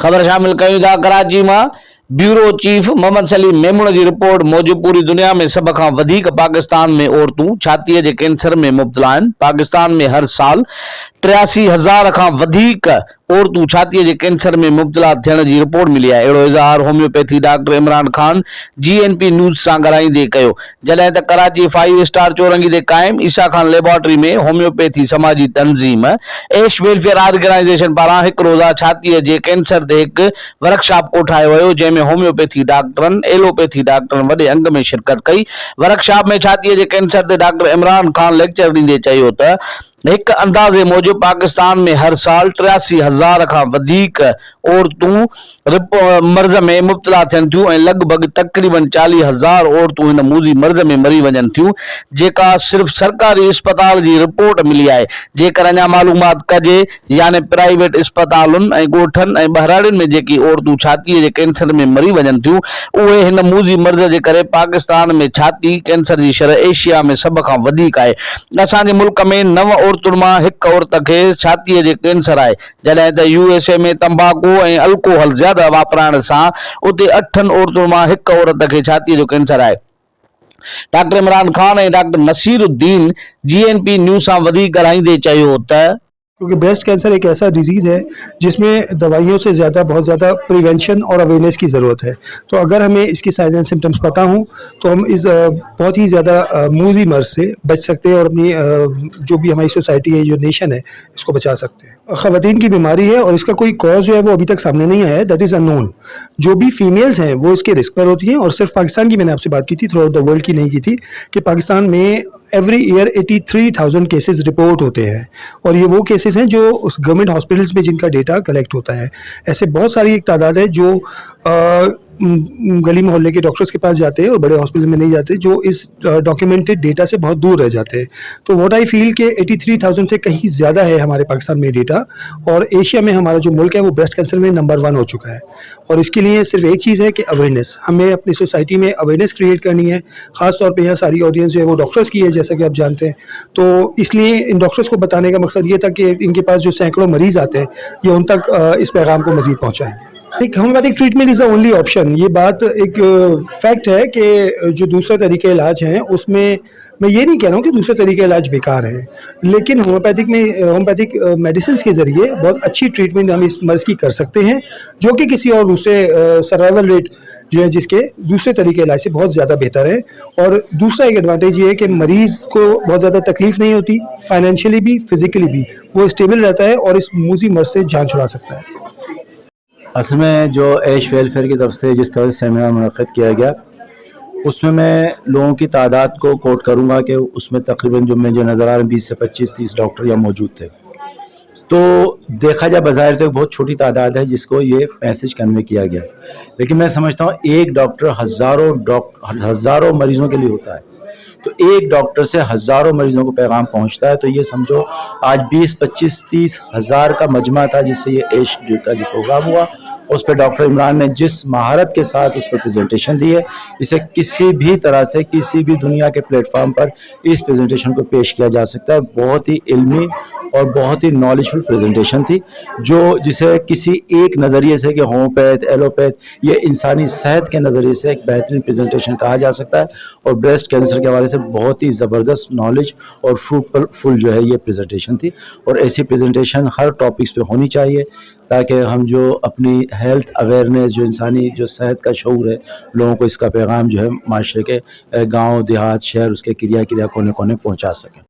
खबर शामिल कयूं था कराची में। ब्यूरो चीफ मोहम्मद सलीम मेमून की रिपोर्ट मूजिब पूरी दुनिया में सब खां वधीक पाकिस्तान में औरतूं छातीअ जे कैंसर में मुब्तला आहिनि। पाकिस्तान में हर साल 83,000 खां वधीक औरतूं छातीअ जे कैंसर में मुब्तला थियण जी रिपोर्ट मिली आहे। अहिड़ो इज़हार homeopathy doctor Imran Khan GNP news सां ॻाल्हाईंदे कयो, जॾहिं त कराची 5 स्टार चौरंगी ते क़ाइम ईसा खान लेबोरेटरी में होम्योपैथी समाजी तंज़ीम एश वेलफेयर ऑर्गेनाइजेशन पारां हिकु रोज़ा छातीअ जे कैंसर ते हिकु वर्कशॉप कोठायो वियो, जंहिं में होम्योपैथी डॉक्टरनि, एलोपैथी डॉक्टरनि वॾे अंग में शिरकत कई। वर्कशॉप में छातीअ जे कैंसर ते डॉक्टर इमरान खान लेक्चर ॾींदे चयो त एक अंदाजे मूजिब पाकिस्तान में हर साल 83,000 खां वधीक औरतूं मर्ज़ में मुब्तला थियनि थियूं ऐं लॻभॻि तक़रीबन 40,000 औरतूं हिन मूज़ी मर्ज़ में मरी वञनि थियूं, जेका सिर्फ़ सरकारी अस्पताल जी रिपोर्ट मिली आहे। जेकर अञा मालूमात कजे, यानी प्राइवेट अस्पतालुनि ऐं ॻोठनि ऐं बहिराड़ियुनि में जेकी औरतूं छातीअ जे कैंसर में मरी वञनि थियूं, उहे हिन मूज़ी मर्ज़ जे करे पाकिस्तान में छाती कैंसर जी शरह एशिया में सभ खां वधीक आहे। असांजे मुल्क में 9 औरतुनि मां हिकु औरत खे छातीअ जे कैंसर आहे, जॾहिं त USA में तंबाकू ऐं अल्कोहल ज्यादा वापराइण सां उते 8 औरतुनि मां हिकु औरत खे छातीअ जो कैंसर आहे। डॉक्टर इमरान खान ऐं डॉक्टर नसीरुद्दीन GNP न्यूज़ सां वधीक ॻाल्हाईंदे चयो त क्योंकि ब्रेस्ट कैंसर एक ऐसा डिजीज़ है जिसमें दवाइयों से ज़्यादा बहुत ज़्यादा प्रिवेंशन और अवेयरनेस की ज़रूरत है। तो अगर हमें इसकी साइन एंड सिम्टम्स पता हों तो हम इस बहुत ही ज़्यादा मूज़ी मर्ज़ से बच सकते हैं और अपनी जो भी हमारी सोसाइटी है, जो नेशन है, इसको बचा सकते हैं। ख़वातीन की बीमारी है और इसका कोई कॉज जो है वो अभी तक सामने नहीं आया है, दैट इज़ अननोन। जो भी फीमेल्स हैं वो इसके रिस्क पर होती हैं, और सिर्फ पाकिस्तान की मैंने आपसे बात की थी, थ्रू आउट द वर्ल्ड की नहीं की थी, कि पाकिस्तान में एवरी ईयर 83,000 केसेस रिपोर्ट होते हैं, और ये वो केसेस हैं जो उस गवर्नमेंट हॉस्पिटल्स में जिनका डेटा कलेक्ट होता है। ऐसे बहुत सारी एक तादाद है जो गली मोहल्ले के डॉक्टर्स के पास जाते हैं और बड़े हॉस्पिटल में नहीं जाते, जो इस डॉक्यूमेंटेड डेटा से बहुत दूर रह जाते हैं। तो व्हाट आई फील कि 83,000 से कहीं ज़्यादा है हमारे पाकिस्तान में डेटा, और एशिया में हमारा जो मुल्क है वो ब्रेस्ट कैंसर में नंबर 1 हो चुका है। और इसके लिए सिर्फ एक चीज़ है कि अवेयरनेस, हमें अपनी सोसाइटी में अवेयरनेस क्रिएट करनी है। ख़ास तौर पर यहाँ सारी ऑडियंस जो है वो डॉक्टर्स की है, जैसा कि आप जानते हैं। तो इसलिए इन डॉक्टर्स को बताने का मकसद ये था कि इनके पास जो सैकड़ों मरीज़ आते हैं, ये उन तक इस पैगाम को मज़ीद पहुँचाएँ। एक homeopathic treatment is the only option. ये बात एक फैक्ट है कि जो दूसरे तरीके इलाज हैं उसमें मैं ये नहीं कह रहा हूँ कि दूसरे तरीके इलाज बेकार है, लेकिन होम्योपैथिक मेडिसिन के ज़रिए बहुत अच्छी ट्रीटमेंट हम इस मर्ज़ की कर सकते हैं, जो कि किसी और दूसरे सर्वाइवल रेट जो है जिसके दूसरे तरीके इलाज से बहुत ज़्यादा बेहतर है। और दूसरा एक एडवांटेज ये है कि मरीज़ को बहुत ज़्यादा तकलीफ नहीं होती, फाइनेंशियली भी फिज़िकली भी वो स्टेबल रहता है और इस मूज़ी मर्ज़ से जान छुड़ा सकता है। असल में जो एश वेलफेयर की तरफ से जिस तरह से सेमिनार मुनक़्क़िद किया गया, उसमें मैं लोगों की तादाद को कोट करूंगा कि उसमें तकरीबन जो मुझे नज़र आ रहे 20 से 25-30 डॉक्टर यहाँ मौजूद थे। तो देखा जाए बज़ाहिर तो एक बहुत छोटी तादाद है जिसको ये मैसेज कन्वे किया गया, लेकिन मैं समझता हूँ एक डॉक्टर हज़ारों मरीज़ों के लिए होता है। तो एक डॉक्टर से हज़ारों मरीजों को पैगाम पहुंचता है। तो ये समझो आज 20-25-30 हज़ार का मजमा था जिससे ये एश का जो प्रोग्राम हुआ, उस पर डॉक्टर इमरान ने जिस महारत के साथ उस पर प्रेजेंटेशन दी है, इसे किसी भी तरह से किसी भी दुनिया के प्लेटफॉर्म पर इस प्रेजेंटेशन को पेश किया जा सकता है। बहुत ही इल्मी और बहुत ही नॉलेजफुल प्रेजेंटेशन थी, जो जिसे किसी एक नज़रिए से कि होम्योपैथ, एलोपैथ, ये इंसानी सेहत के नज़रिए से एक बेहतरीन प्रेजेंटेशन कहा जा सकता है। और ब्रेस्ट कैंसर के हवाले से बहुत ही ज़बरदस्त नॉलेज और फ्रूटफुल जो है ये प्रेजेंटेशन थी। और ऐसी प्रेजेंटेशन हर टॉपिक्स पे होनी चाहिए, ताकि हम जो अपनी हेल्थ अवेयरनेस, जो इंसानी जो सेहत का शऊर है, लोगों को इसका पैगाम जो है माशरे के गाँव, देहात, शहर, उसके क्रिया कोने कोने पहुँचा सकें।